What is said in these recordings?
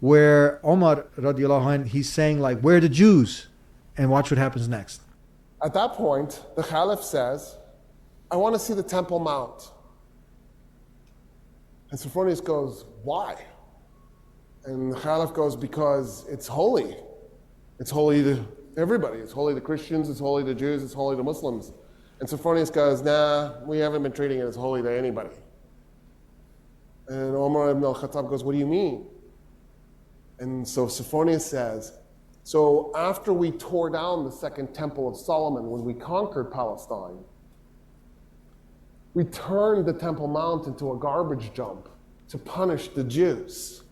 where Umar radiallahu anh, he's saying like, where are the Jews? And watch what happens next. At that point, the Caliph says, I want to see the Temple Mount. And Sophronius goes, why? And the Caliph goes, because it's holy. It's holy to everybody. It's holy to Christians, it's holy to Jews, it's holy to Muslims. And Sophronius goes, nah, we haven't been treating it as holy to anybody. And Umar ibn al-Khattab goes, what do you mean? And so Sophronius says, so after we tore down the second temple of Solomon, when we conquered Palestine, we turned the Temple Mount into a garbage dump to punish the Jews.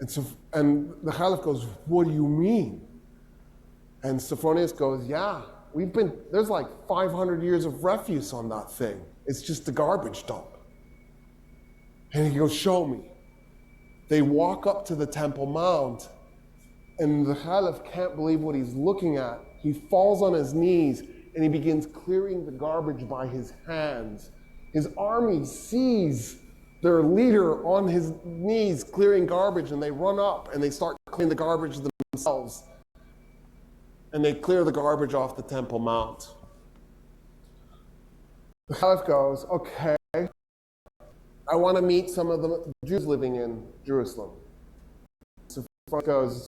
And the Caliph goes, what do you mean? And Sophronius goes, yeah, there's like 500 years of refuse on that thing. It's just a garbage dump. And he goes, show me. They walk up to the Temple Mount, and the Caliph can't believe what he's looking at. He falls on his knees, and he begins clearing the garbage by his hands. His army sees their leader on his knees clearing garbage, and they run up, and they start clearing the garbage themselves. And they clear the garbage off the Temple Mount. The Caliph goes, okay, I want to meet some of the Jews living in Jerusalem. So he goes,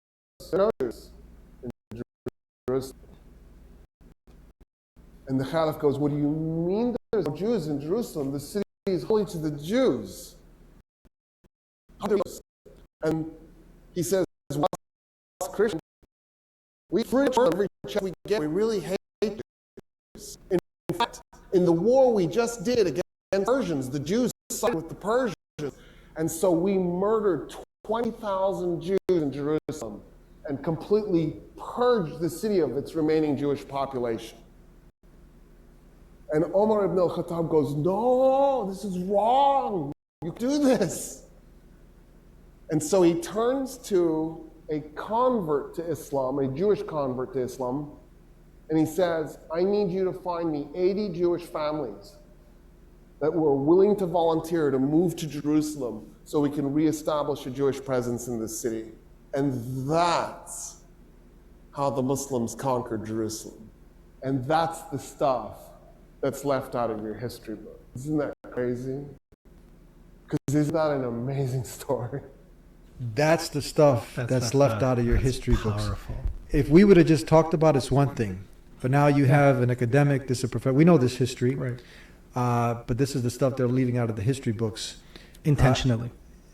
there are no Jews in Jerusalem. And the Caliph goes, what do you mean there's no Jews in Jerusalem? The city is holy to the Jews. And he says, well, as Christians, we free every chance we get. We really hate Jews. In fact, in the war we just did against Persians, the Jews sided with the Persians. And so we murdered 20,000 Jews in Jerusalem and completely purged the city of its remaining Jewish population. And Umar ibn al-Khattab goes, no, this is wrong. You do this. And so he turns to a convert to Islam, a Jewish convert to Islam, and he says, I need you to find me 80 Jewish families that were willing to volunteer to move to Jerusalem so we can reestablish a Jewish presence in this city. And that's how the Muslims conquered Jerusalem. And that's the stuff that's left out of your history book. Isn't that crazy? Because isn't that an amazing story? That's the stuff that's left out of your history books. Powerful. If we would have just talked about it's one thing, but now you have an academic, this is a professor. We know this history, Right. but this is the stuff they're leaving out of the history books. Intentionally.